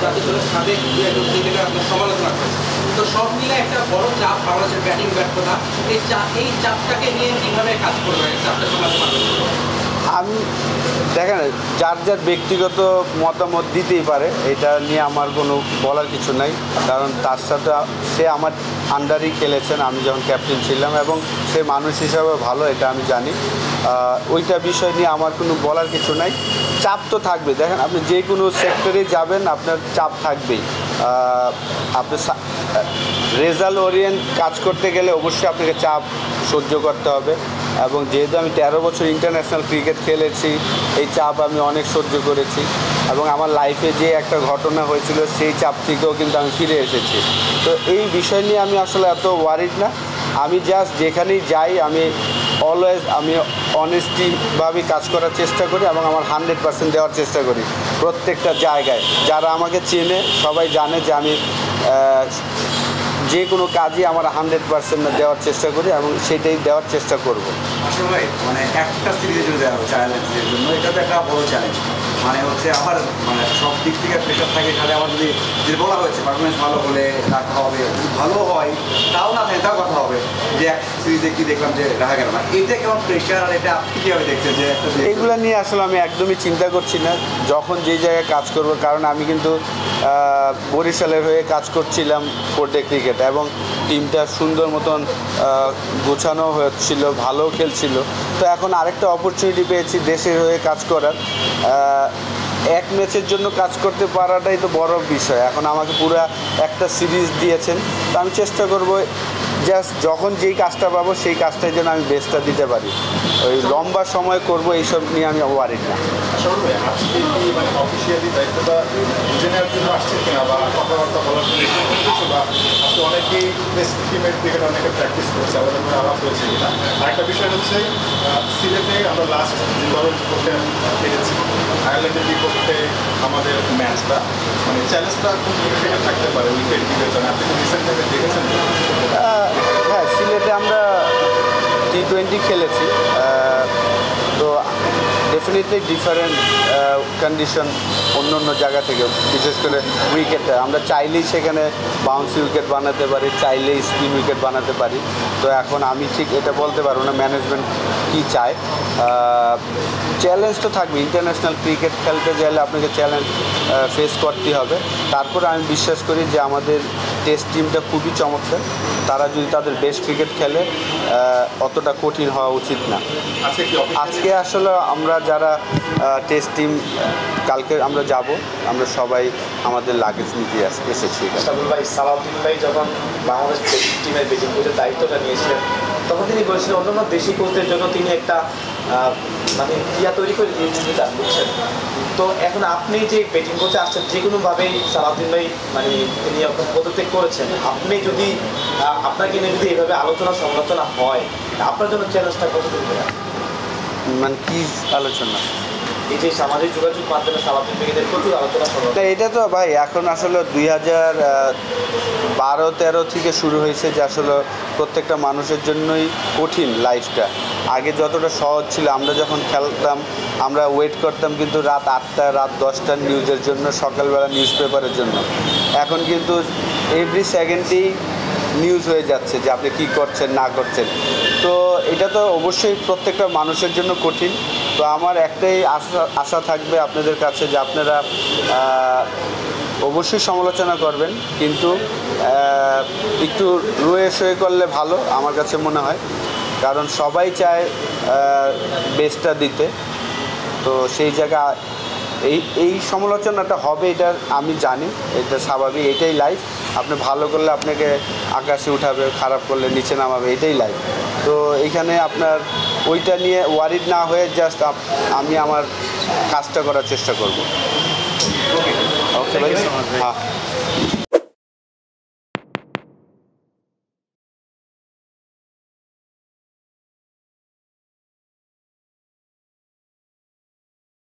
যাতে করে সাবেক একজন ক্রিকেটার আপনার সমালোচনা করে। তো সব মিলে একটা বড় চাপ বাংলাদেশের ব্যাটিং ব্যর্থতা, এই চাপটাকে নিয়ে কীভাবে কাজ করবে, চাপটা সামলাতে পারবে? আমি দেখেন, যার যার ব্যক্তিগত মতামত দিতেই পারে, এটা নিয়ে আমার কোনো বলার কিছু নাই। কারণ তার সাথে সে আমার আন্ডারেই খেলেছেন আমি যখন ক্যাপ্টেন ছিলাম, এবং সে মানুষ হিসাবে ভালো, এটা আমি জানি। ওইটা বিষয় নিয়ে আমার কোনো বলার কিছু নাই। চাপ তো থাকবে। দেখেন, আপনি যে কোনো সেক্টরে যাবেন আপনার চাপ থাকবেই। আপনি রেজাল্ট ওরিয়েন্ট কাজ করতে গেলে অবশ্যই আপনাকে চাপ সহ্য করতে হবে। এবং যেহেতু আমি 13 বছর ইন্টারন্যাশনাল ক্রিকেট খেলেছি, এই চাপ আমি অনেক সহ্য করেছি। এবং আমার লাইফে যে একটা ঘটনা হয়েছিল সেই চাপ থেকেও কিন্তু আমি ফিরে এসেছি। তো এই বিষয় নিয়ে আমি আসলে এত ওয়ারিড না। আমি জাস্ট যেখানেই যাই আমি অলওয়েজ অনেস্টিভাবে কাজ করার চেষ্টা করি এবং আমার 100% দেওয়ার চেষ্টা করি প্রত্যেকটা জায়গায়। যারা আমাকে চেনে সবাই জানে যে আমি যে কোনো কাজই আমার 100% দেওয়ার চেষ্টা করি এবং সেটাই দেওয়ার চেষ্টা করব। আসলে ভাই মানে একটা সিরিজে যদি দেওয়া চ্যালেঞ্জের জন্য এটা তো একটা বড় চ্যালেঞ্জ। মানে হচ্ছে আমার মানে সব দিক থেকে প্রেশার থাকে, সাথে আমার যদি বলা হয়েছে পারফরমেন্স ভালো হলে রাখা হবে, ভালো হয় তাও না থাকে তাও কথা হবে যে এক সিরিজে কি দেখলাম যে রাখা গেল না। এটা কেমন প্রেশার, আর এটা আপনি কীভাবে দেখছেন যে এইগুলো নিয়ে আসলে আমি একদমই চিন্তা করছি না যখন যেই জায়গায় কাজ করব। কারণ আমি কিন্তু বরিশালের হয়ে কাজ করছিলাম 4 ডে ক্রিকেট, এবং টিমটা সুন্দর মতন গোছানো হচ্ছিল, ভালো খেলছিল। তো এখন আরেকটা অপরচুনিটি পেয়েছি দেশের হয়ে কাজ করার। এক ম্যাচের জন্য কাজ করতে পারাটাই তো বড় বিষয়। এখন আমাকে পুরো একটা সিরিজ দিয়েছেন, তো আমি চেষ্টা করব জাস্ট যখন যেই কাজটা পাবো সেই কাজটার জন্য আমি বেস্টটা দিতে পারি। ওই লম্বা সময় করব এইসব নিয়ে আমি ওয়ারিড না। আজকে কি মানে অফিসিয়ালি দায়িত্বটা বুঝে নেওয়ার জন্য আসছে কিনা, বা কথাবার্তা বলার জন্য করতেছে, বা আজকে অনেকেই টিমের ক্রিকেট অনেকে প্র্যাকটিস করছে, আমাদের আলাপ হয়েছে কিনা। আরেকটা বিষয় হচ্ছে সিলেটে আমরা লাস্ট যেভাবে করতে পেরেছি আয়ারল্যান্ডের বিপক্ষে আমাদের ম্যাচটা, মানে চ্যালেঞ্জটা খুব থেকে থাকতে পারে উইকেট বিবেচনা। আপনি তো রিসেন্ট টাইমে দেখেছেন? হ্যাঁ, সিলেটে আমরা T20 খেলেছি। তো ডেফিনেটলি ডিফারেন্ট কন্ডিশন অন্য অন্য জায়গা থেকে, বিশেষ করে উইকেটটা আমরা চাইলেই সেখানে বাউন্সি উইকেট বানাতে পারি, চাইলেই স্পিন উইকেট বানাতে পারি। তো এখন আমি ঠিক এটা বলতে পারবো না ম্যানেজমেন্ট কী চায়। চ্যালেঞ্জ তো থাকবে, ইন্টারন্যাশনাল ক্রিকেট খেলতে চাইলে আপনাকে চ্যালেঞ্জ ফেস করতে হবে। তারপরে আমি বিশ্বাস করি যে আমাদের টেস্ট টিমটা খুবই চমৎকার। তারা যদি তাদের বেস্ট ক্রিকেট খেলে অতটা কঠিন হওয়া উচিত না। আজকে আসলে আমরা যারা টেস্ট টিম কালকে আমরা যাব, আমরা সবাই আমাদের লাগেজ নিতে এসেছি। ভাই সালাউদ্দিন ভাই যখন বাংলাদেশ টিমের ব্যাটিং কোচের দায়িত্বটা নিয়েছিলেন তখন তিনি বলছিলেন অন্যান্য দেশি কোচদের জন্য তিনি একটা মানে ক্রিয়া তৈরি করে দিয়েছিলেন, বুঝছেন? তো এখন আপনি যে ব্যাটিং কোচে আসছেন, যে কোনোভাবেই সালাউদ্দিন ভাই মানে তিনি পদত্যাগ করেছেন, আপনি যদি আপনাকে নিয়ে যদি এভাবে আলোচনা সমালোচনা হয়, আপনার জন্য চ্যালেঞ্জটা কতদিন ধরে? মানে কি আলোচনা? এই যে সামাজিক যোগাযোগ মাধ্যমে সালাউদ্দিন ভাইদের প্রচুর আলোচনা সমালোচনা। এটা তো ভাই এখন আসলে 2012-13 থেকে শুরু হয়েছে যে আসলে প্রত্যেকটা মানুষের জন্যই কঠিন লাইফটা। আগে যতটা সহজ ছিল, আমরা যখন খেলতাম আমরা ওয়েট করতাম কিন্তু রাত 8টা রাত 10টার নিউজের জন্য, সকালবেলা নিউজ পেপারের জন্য। এখন কিন্তু এভরি সেকেন্ডেই নিউজ হয়ে যাচ্ছে যে আপনি কী করছেন না করছেন। তো এটা তো অবশ্যই প্রত্যেকটা মানুষের জন্য কঠিন। তো আমার একটাই আশা থাকবে আপনাদের কাছে যে আপনারা অবশ্যই সমালোচনা করবেন, কিন্তু একটু রয়ে সয়ে করলে ভালো আমার কাছে মনে হয়। কারণ সবাই চায় বেস্টটা দিতে। তো সেই জায়গা এই সমালোচনাটা হবে, এটা আমি জানি, এটা স্বাভাবিক, এটাই লাইফ। আপনি ভালো করলে আপনাকে আকাশে উঠাবে, খারাপ করলে নিচে নামাবে, এটাই লাইফ। তো এইখানে আপনার ওইটা নিয়ে ওয়ারিড না হয়ে জাস্ট আমি আমার কাজটা করার চেষ্টা করব। ওকে ভাই, হ্যাঁ।